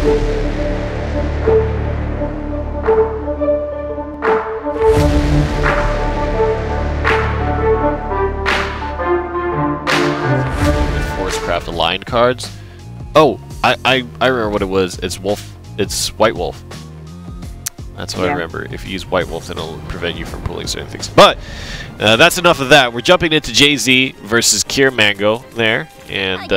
Craft aligned cards. Oh, I remember what it was. It's wolf. It's white wolf. That's what I remember. If you use white wolf, then it'll prevent you from pulling certain things. But that's enough of that. We're jumping into JaZe versus Kier Mango there, and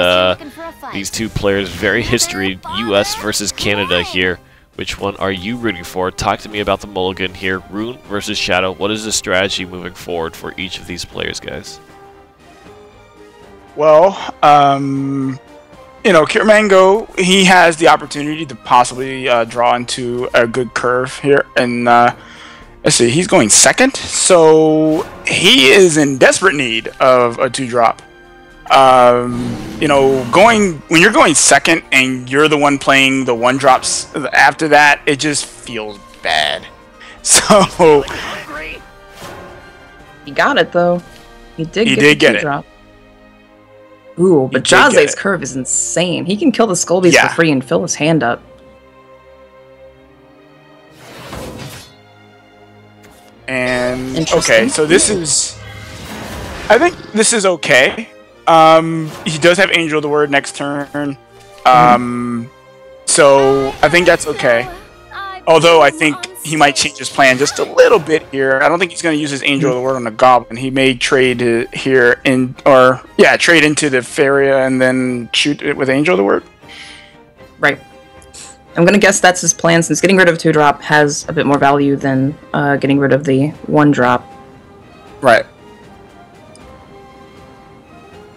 these two players, very history. U.S. versus Canada here. Which one are you rooting for? Talk to me about the mulligan here. Rune versus Shadow. What is the strategy moving forward for each of these players, guys? Well, you know, Kier Mango, he has the opportunity to possibly draw into a good curve here. And let's see, he's going second. So he is in desperate need of a 2-drop. You know, when you're going second and you're the one playing the 1-drops after that, it just feels bad. So he got it though. He did get the 2-drop. Ooh, but JaZe's curve is insane. He can kill the Scolbies for free and fill his hand up. And okay, so this is, I think this is okay. He does have Angel of the Word next turn. So I think that's okay. Although I think he might change his plan just a little bit here. I don't think he's going to use his Angel of the Word on the Goblin. He may trade here trade into the Faria and then shoot it with Angel of the Word. Right. I'm going to guess that's his plan, since getting rid of 2-drop has a bit more value than getting rid of the 1-drop. Right.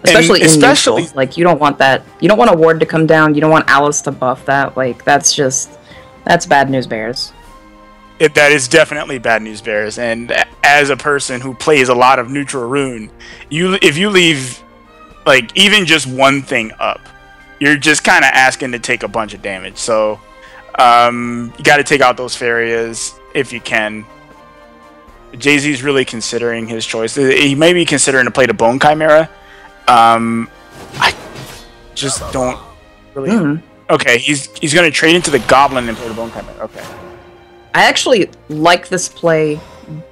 Especially in neutral. Like, you don't want that. You don't want a ward to come down. You don't want Alice to buff that. Like, that's bad news bears. That is definitely bad news bears. And as a person who plays a lot of neutral rune, if you leave, like, even just one thing up, you're just kind of asking to take a bunch of damage. So you got to take out those Farias if you can. JaZe's really considering his choice. He may be considering to play the Bone Chimera. I just don't really. Okay, he's going to trade into the Goblin and play the Bone Chimera. Okay. I actually like this play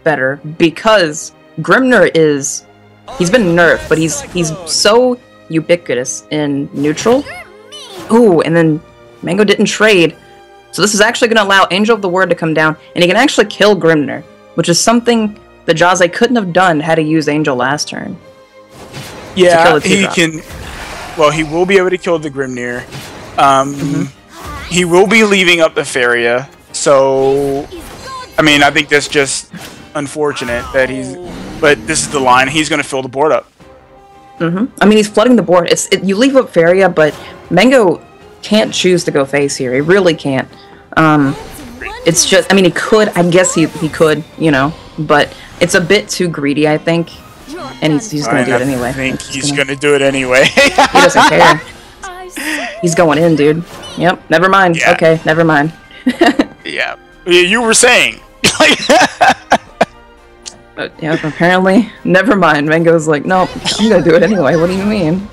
better because Grimner he's been nerfed, but he's so ubiquitous in neutral. Ooh, and then Mango didn't trade. So this is actually going to allow Angel of the Word to come down, and he can actually kill Grimner, which is something that JaZe couldn't have done had he used Angel last turn. Yeah, he can. Well, he will be able to kill the Grimnir. He will be leaving up the Faria. So, I mean, I think that's just unfortunate that but this is the line. He's going to fill the board up. I mean, he's flooding the board. You leave up Faria, but Mango can't choose to go face here. He really can't. It's just, I mean, he could. I guess he could, you know, but it's a bit too greedy, I think. And he's going to do it anyway. I think he's going to do it anyway. He doesn't care. He's going in, dude. Yep, never mind. Yeah. Okay, never mind. Yeah, you were saying. But yeah, apparently, never mind. Mango's like, nope, I'm gonna do it anyway. What do you mean?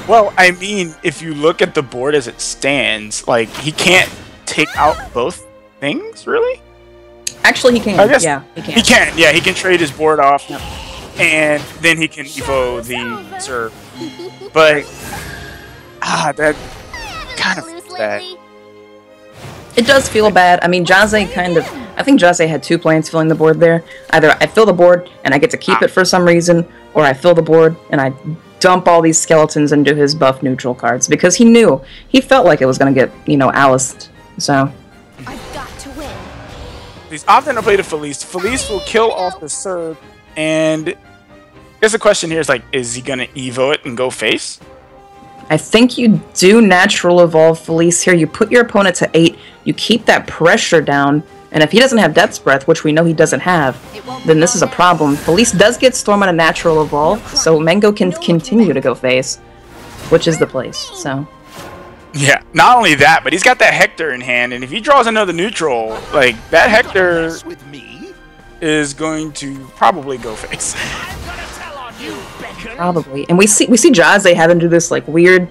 Well, I mean, if you look at the board as it stands, like, he can't take out both things, really? Actually, he can. I guess yeah, he can. He can. Yeah, he can trade his board off, and then he can evo the Zerg. But that kind of feels bad. It does feel bad. I mean, JaZe I think JaZe had two plans filling the board there. Either I fill the board and I get to keep it for some reason, or I fill the board and I dump all these skeletons into his buff neutral cards, because he felt like it was going to get, you know, Aliced. So I've got to win. He's often to play the Felice. Felice will kill off the Zerg, and I guess the question here is, like, is he going to evo it and go face? I think you do natural evolve Felice here. You put your opponent to 8, you keep that pressure down, and if he doesn't have Death's Breath, which we know he doesn't have, then this is a problem. Felice does get Storm on a natural evolve, so Mango can continue to go face, which is the place, so. Yeah, not only that, but he's got that Hector in hand, and if he draws another neutral, like, that Hector is going to probably go face. Probably. And we see JaZe having to do this, like, weird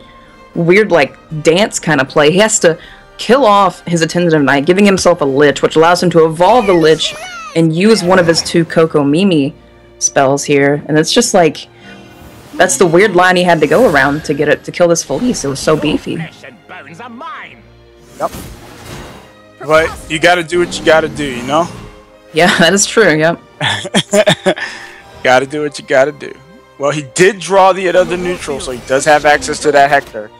weird like dance kind of play. He has to kill off his Attendant of Night, giving himself a Lich, which allows him to evolve the Lich and use one of his 2 Coco Mimi spells here. And it's just like, that's the weird line he had to go around to get it to kill this Felice. It was so beefy. Yep. But you gotta do what you gotta do, you know? Yeah, that is true, yep. Gotta do what you gotta do. Well, he did draw the other neutral, so he does have access to that Hector.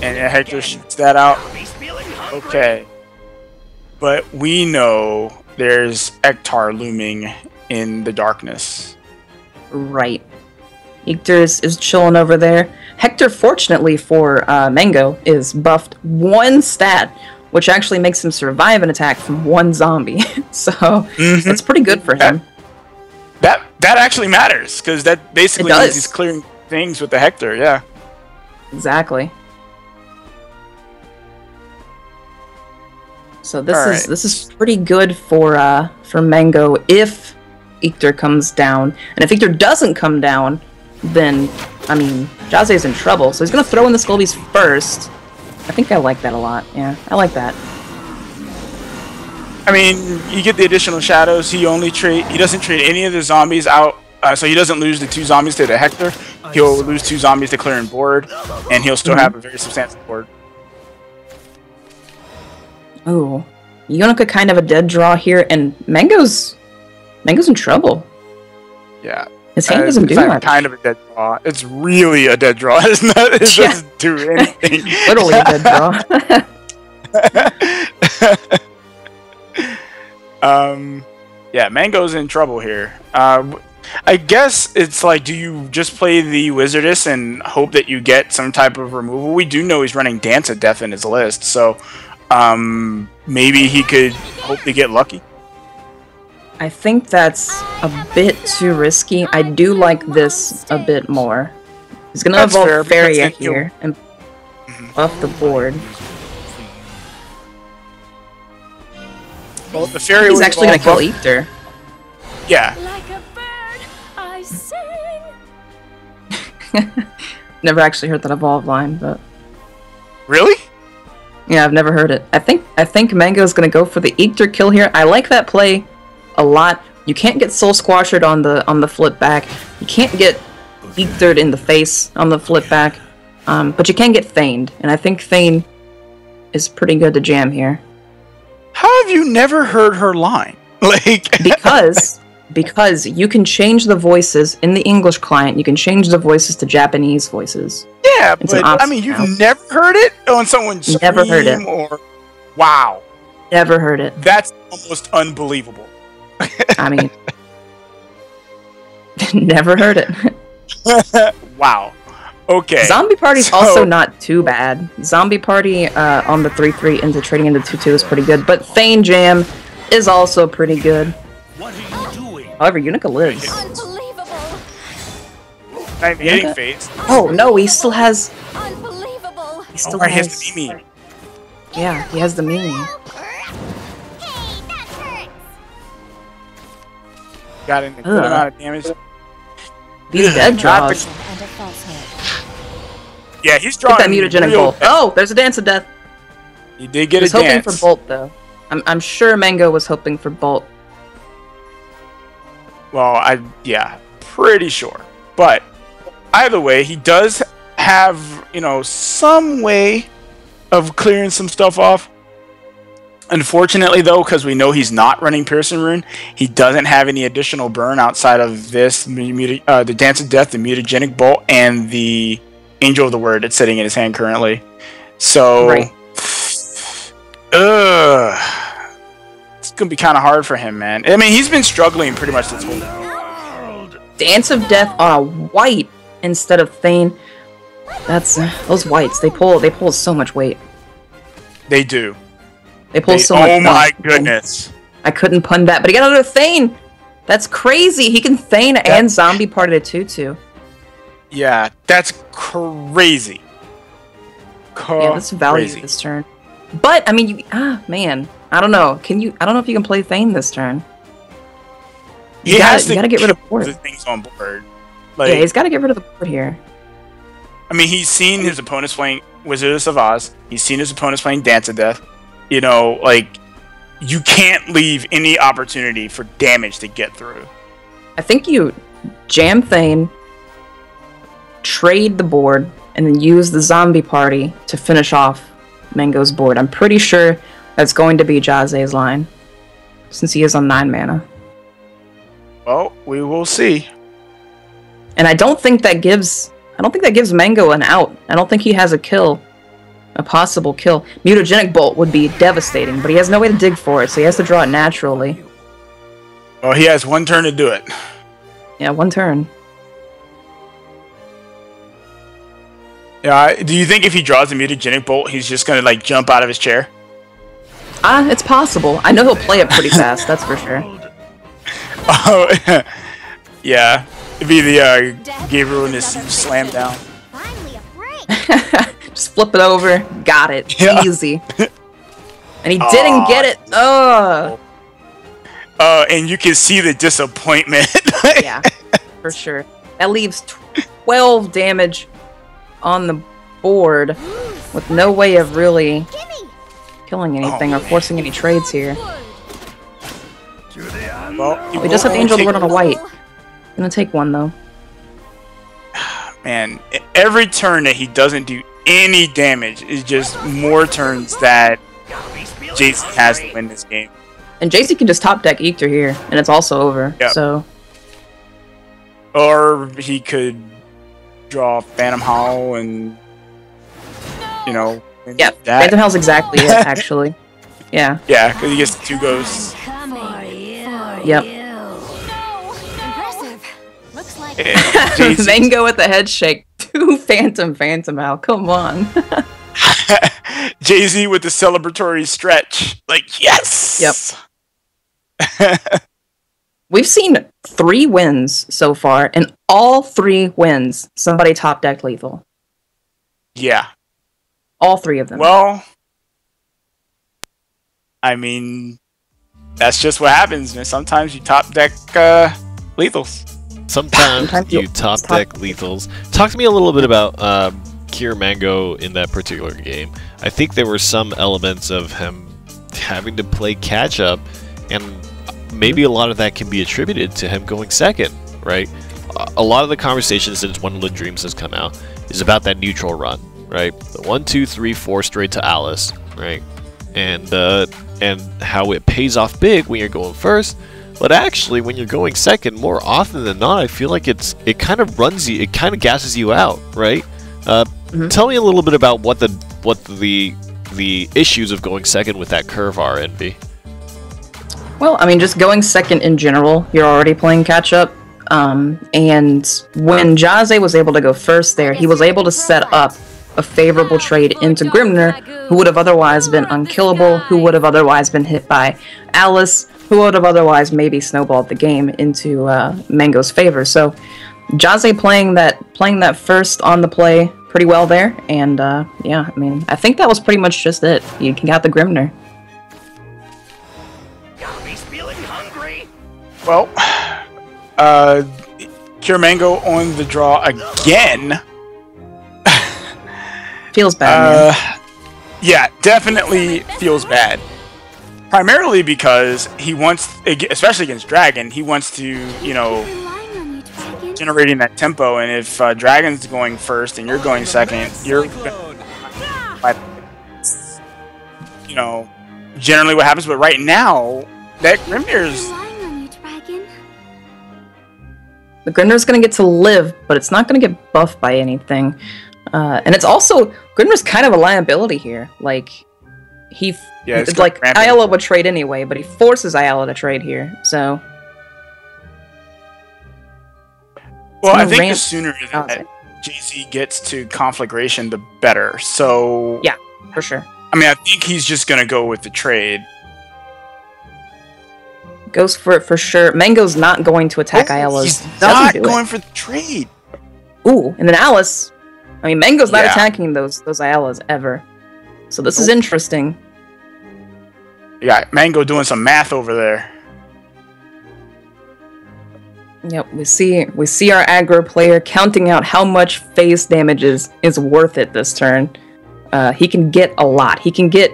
And Hector shoots that out. Okay. But we know there's Ektar looming in the darkness. Right. Hector is chilling over there. Hector, fortunately for Mango, is buffed 1 stat, which actually makes him survive an attack from 1 zombie. So, that's pretty good for him. That actually matters, because that basically means he's clearing things with the Hector, yeah. Exactly. So this is pretty good for Mango if Hector comes down. And if Hector doesn't come down, then, I mean, JaZe's in trouble. So he's going to throw in the Skulbies first. I think I like that a lot. Yeah, I like that. I mean, you get the additional shadows. He doesn't trade any of the zombies out, so he doesn't lose the 2 zombies to the Hector. He'll lose 2 zombies to clearing board, and he'll still have a very substantial board. Ooh, Unica kind of a dead draw here, and Mango's in trouble. Yeah. His hand doesn't do much. Kind of a dead draw. It's really a dead draw. It doesn't do anything. Literally a dead draw. Yeah, Mango's in trouble here. I guess it's like, do you just play the Wizardess and hope that you get some type of removal? We do know he's running Dance of Death in his list, so maybe he could hope to get lucky. I think that's a bit too risky. I do like this a bit more. He's gonna evolve Feria here and buff the board. Well, the Feria He's actually gonna kill Ether. Yeah. Like a bird, I sing. Never actually heard that evolve line, but Really? yeah, I've never heard it. I think Mango's gonna go for the Ether kill here. I like that play a lot. You can't get Soul Squashered on the flip back. You can't get Ethered in the face on the flip back. But you can get Thaned, and I think Thane is pretty good to jam here. How have you never heard her line? Like because you can change the voices in the English client. You can change the voices to Japanese voices. Yeah, but I mean, you've never heard it on someone's stream? Never heard it. Or wow, Never heard it. that's almost unbelievable. I mean, never heard it. Wow. Okay. Zombie Party's also not too bad. Zombie Party on the 3/3 into trading into 2/2 is pretty good, but Thane Jam is also pretty good. What are you doing? However, Unica lives. Unbelievable. Not even hitting phase. Oh no, he still has. Unbelievable. He still Right, he has. has to be me. Yeah, he has the Mimi. Hey, that hurts. Got an good amount of damage. These dead draws. And a falsehood. Yeah, he's Get drawing. that mutagenic real bolt. Oh, there's a Dance of Death. He did He get was a hoping dance. for Bolt though. I'm sure Mango was hoping for Bolt. Well, yeah, pretty sure. But either way, he does have, some way of clearing some stuff off. Unfortunately, though, because we know he's not running Pearson Rune, he doesn't have any additional burn outside of this, the Dance of Death, the Mutagenic Bolt, and the Angel of the Word that's sitting in his hand currently. So, Right. It's going to be kind of hard for him, man. I mean, he's been struggling pretty much this whole Dance of Death on a white instead of Thane. That's those whites. They pull so much weight. They do. They pull so much. Oh my goodness. I couldn't pun that, but he got another Thane. That's crazy. He can Thane and Zombie Party to 2/2. Yeah, that's crazy. Yeah, that's value this turn. But I mean, man, I don't know. I don't know if you can play Thane this turn. You gotta get rid of board. The things on board. Yeah, he's got to get rid of the board here. I mean, he's seen his opponents playing Wizards of Oz. He's seen his opponents playing Dance of Death. You know, like, you can't leave any opportunity for damage to get through. I think you jam Thane, trade the board, and then use the zombie party to finish off Mango's board. I'm pretty sure that's going to be JaZe's line, since he is on 9 mana. Well, we will see. And I don't think that gives Mango an out. I don't think he has a kill. A possible kill. Mutagenic Bolt would be devastating, but he has no way to dig for it, so he has to draw it naturally. Well, he has 1 turn to do it. Yeah, 1 turn. Yeah, do you think if he draws a Mutagenic Bolt, he's just gonna, like, jump out of his chair? It's possible. I know he'll play it pretty fast, that's for sure. Oh, yeah. It'd be the Gabriel and his slam down. Finally a break. Just flip it over. Got it. Yeah. Easy. And he didn't get it. Ugh. And you can see the disappointment. Yeah, for sure. That leaves 12 damage on the board with no way of really killing anything or forcing any trades here. Well, We just have Angel the Word on a white. Gonna take 1 though. Man, every turn that he doesn't do any damage is just more turns that JaZe has to win this game. And JaZe can just top deck Ether here, and it's also over. Yep. So Or he could draw Phantom Howl and, you know, and yeah, that. Phantom Hell's exactly it, actually. Yeah. Yeah, because he gets 2 ghosts. Yep. Impressive. Looks like And JaZe Mango with the head shake. 2 Phantom Howl. Come on. JaZe with the celebratory stretch. Like, yes! Yep. We've seen 3 wins so far, and all 3 wins, somebody top decked lethal. Yeah. All 3 of them. Well, I mean, that's just what happens, man. Sometimes you top deck lethals. Sometimes you top deck lethals. Talk to me a little bit about Cure Mango in that particular game. I think there were some elements of him having to play catch up, and maybe a lot of that can be attributed to him going second, right? A lot of the conversation since One of the Dreams has come out is about that neutral run, right? The 1, 2, 3, 4 straight to Alice, right? And how it pays off big when you're going first, but actually when you're going second, more often than not, I feel like it kind of runs you, it kind of gasses you out, right? Tell me a little bit about what the issues of going second with that curve are, Envy. Well, I mean, just going second in general, you're already playing catch up. And when JaZe was able to go first there, he was able to set up a favorable trade into Grimner, who would have otherwise been unkillable, who would have otherwise been hit by Alice, who would have otherwise maybe snowballed the game into Mango's favor. So JaZe playing that first on the play pretty well there, and yeah, I mean, I think that was pretty much just it. You got the Grimner. Well, Cure Mango on the draw again. Feels bad, man. Yeah, definitely feels bad. Primarily because he wants, especially against Dragon, he wants to, you know, generating that tempo, and if Dragon's going first and you're going second, you're, you know, generally what happens. But right now, that Grimnir's... The Grimner's gonna get to live, but it's not gonna get buffed by anything. And it's also, Grimner's kind of a liability here. Like, it's like Ayala would trade anyway, but he forces Ayala to trade here, so... Well, I think the sooner that JaZe gets to Conflagration, the better. So... Yeah, for sure. I mean, I think he's just gonna go with the trade. Goes for it for sure. Mango's not going to attack Ayala's. He's not going for the trade. Ooh, and then Alice. I mean, Mango's not attacking those Ayalas ever. So this is interesting. You got Mango doing some math over there. Yep, we see our aggro player counting out how much phase damage is worth it this turn. He can get a lot. He can get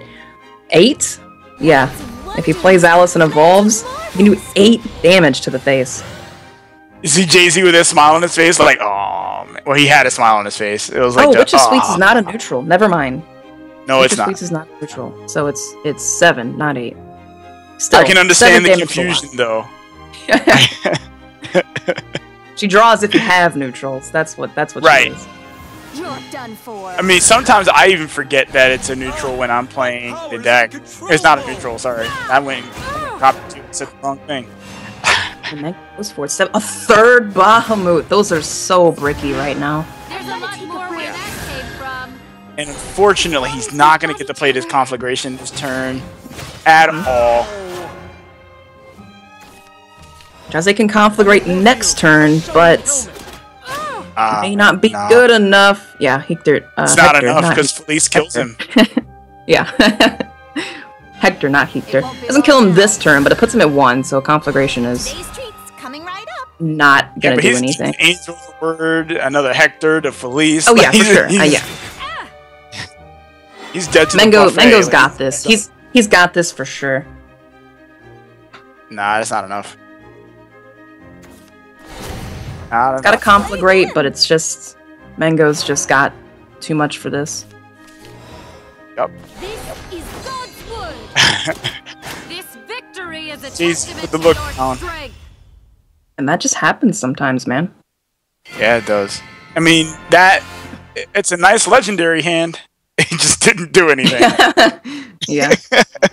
8. Yeah, if he plays Alice and evolves, he can do 8 damage to the face. You see JaZe with a smile on his face, like, oh, man. Well, he had a smile on his face. It was like, Witch of Sweets is not a neutral. Never mind. No, it's not. Witch of Sweets is not neutral, so it's 7, not 8. Still, I can understand the confusion, though. She draws if you have neutrals. That's what right. She is. You're done for. I mean, sometimes I even forget that it's a neutral when I'm playing the deck. It's not a neutral, sorry. I went top 2, said the wrong thing. And that goes for 7. A third Bahamut. Those are so bricky right now. There's a lot more where that came from. And unfortunately, he's not going to get to play this conflagration this turn at all. JaZe can conflagrate next turn, but may not be good enough. Yeah, Hector. It's not enough because Felice kills him. Yeah. Hector, not Hector. Doesn't kill him this turn, but it puts him at 1, so conflagration is Coming right up. not gonna do anything. Angel's word, another Hector to Felice. Oh yeah, for sure. Yeah. He's dead to Mango's the buffet. got this. He's got this for sure. Nah, that's not enough. It's got a conflagrate, but it's just Mango's just got too much for this. Yep. This is God's word. This victory is a testament put the to look your down. strength. And that just happens sometimes, man. Yeah, it does. I mean, it's a nice legendary hand. It just didn't do anything. Yeah,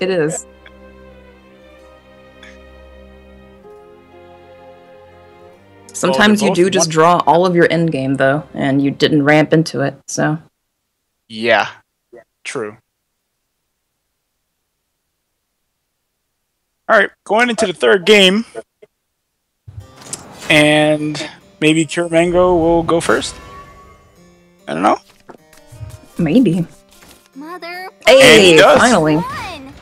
it is. Sometimes you do just draw all of your endgame, though, and you didn't ramp into it, so... Yeah, true. Alright, going into the third game. And maybe Cure Mango will go first? I don't know. Maybe. Mother, Hey, does. finally. one.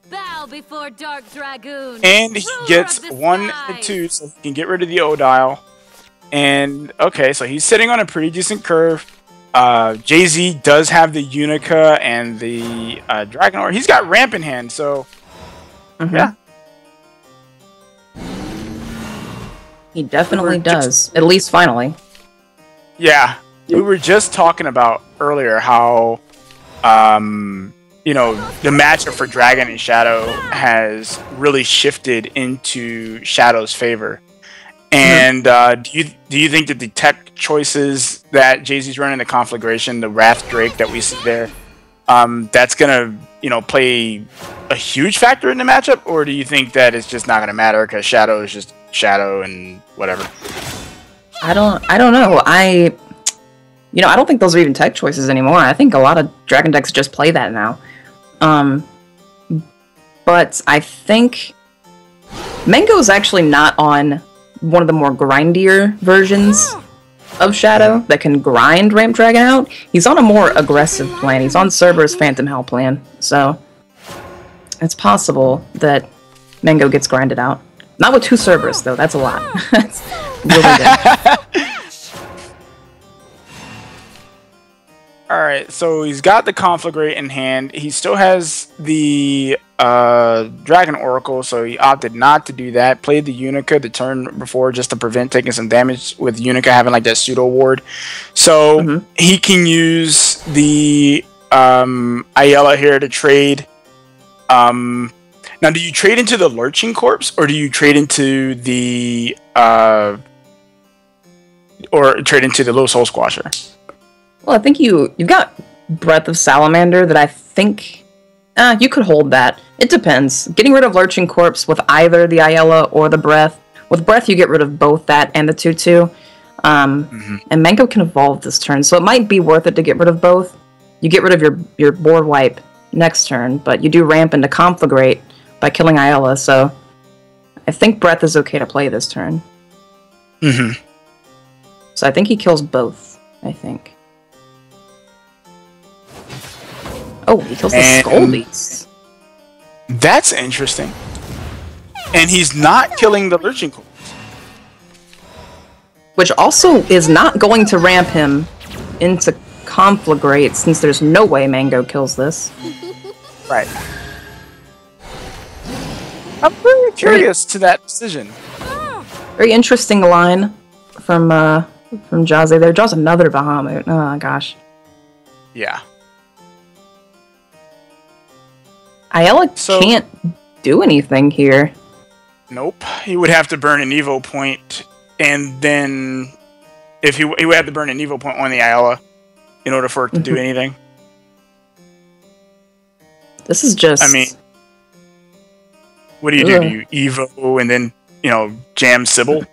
Bow before Dark Dragoon. And he Ruler gets of the 1 skies. and 2, so he can get rid of the Odile. And, okay, so he's sitting on a pretty decent curve. JaZe does have the Unica and the Dragon Ore. He's got ramp in hand, so... Yeah. He definitely does. At least finally. Yeah. We were just talking about earlier how, you know, the matchup for Dragon and Shadow has really shifted into Shadow's favor. And do you think that the tech choices that JaZe's running, the conflagration, the Wrath Drake that we see there, that's gonna, you know, play a huge factor in the matchup, or do you think that it's just not gonna matter because Shadow is just Shadow and whatever? I don't know. I don't think those are even tech choices anymore. I think a lot of Dragon decks just play that now. But I think Mango's actually not on one of the more grindier versions of Shadow that can grind Ramp Dragon out. He's on a more aggressive plan. He's on Cerberus Phantom Hell plan. So it's possible that Mango gets grinded out. Not with 2 Cerberus, though. That's a lot. That's really good. Alright, so he's got the Conflagrate in hand. He still has the Dragon Oracle, so he opted not to do that. Played the Unica the turn before just to prevent taking some damage with Unica having like that pseudo ward. So he can use the Ayala here to trade. Now, do you trade into the Lurching Corpse, or do you trade into the Little Soul Squasher? Well, I think you've got Breath of Salamander that I think you could hold that. It depends. Getting rid of Lurching Corpse with either the Ayala or the Breath. With Breath, you get rid of both that and the 2/2. And Mango can evolve this turn, so it might be worth it to get rid of both. You get rid of your board wipe next turn, but you do ramp into Conflagrate by killing Ayala, so I think Breath is okay to play this turn. So I think he kills both, I think. Oh, he kills the Skull Beast. That's interesting. And he's not killing the Lurching Corpse. which also is not going to ramp him into Conflagrate, since there's no way Mango kills this. Right. I'm very curious to that decision. Very interesting line from JaZe there. Draws another Bahamut. Oh gosh. Yeah. Ayala can't do anything here. Nope. He would have to burn an Evo point, and then if he would have to burn an Evo point on the Ayala in order for it to do anything. This is just. I mean, what do? Do you Evo and then jam Sybil?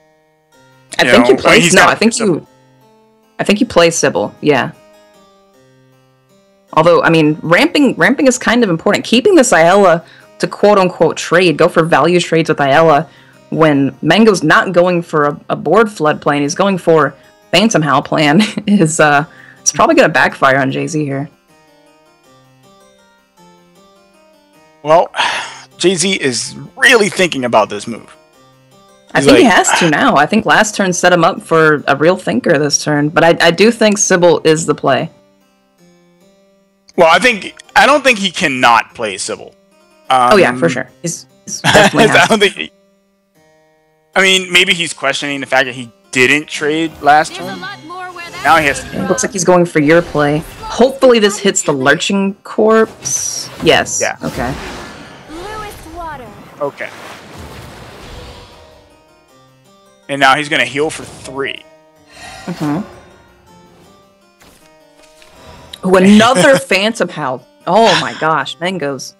I think you play. No, I think you play Sybil. Yeah. Although, I mean, ramping is kind of important. Keeping this Ayala to quote-unquote trade, go for value trades with Ayala, when Mango's not going for a board floodplain, he's going for Phantom Howl plan, is it's probably going to backfire on JaZe here. Well, JaZe is really thinking about this move. I think he has to now. I think last turn set him up for a real thinker this turn, but I do think Sybil is the play. Well, I don't think he cannot play Sybil. Oh yeah, for sure. He's definitely. I mean, maybe he's questioning the fact that he didn't trade last turn. Now he has to. It looks like he's going for your play. Hopefully this hits the Lurching Corpse. Yes. Yeah. Okay. Okay. And now he's gonna heal for 3. Ooh, another Phantom Howl. Oh my gosh, Mango's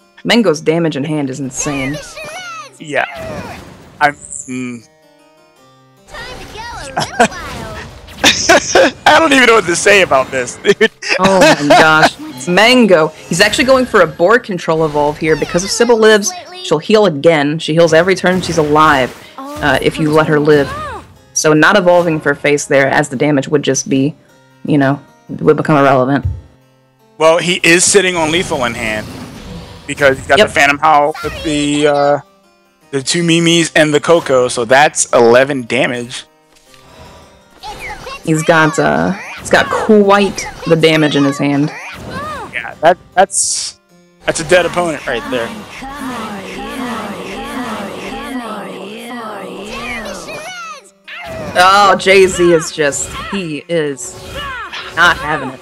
damage in hand is insane. Yeah. I don't even know what to say about this, dude. Oh my gosh. Mango. He's actually going for a board control evolve here. Because if Sybil lives, she'll heal again. She heals every turn she's alive, if you let her live. So not evolving for face there, as the damage would just be, would become irrelevant. Well, he is sitting on lethal in hand. Because he's got the Phantom Howl with the 2 Mimis and the Coco, so that's 11 damage. He's got quite the damage in his hand. Yeah, that's a dead opponent right there. Oh, JaZe is he is not having it.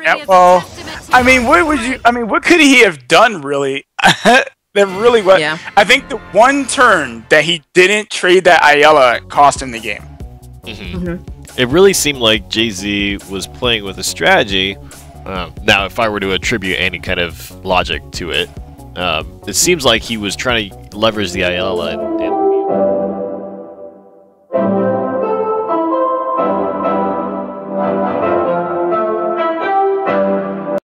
Yeah, well, I mean, what could he have done really? That really was. Yeah. I think the one turn that he didn't trade that Ayala cost him the game. It really seemed like JaZe was playing with a strategy. Now, if I were to attribute any kind of logic to it, it seems like he was trying to leverage the Ayala and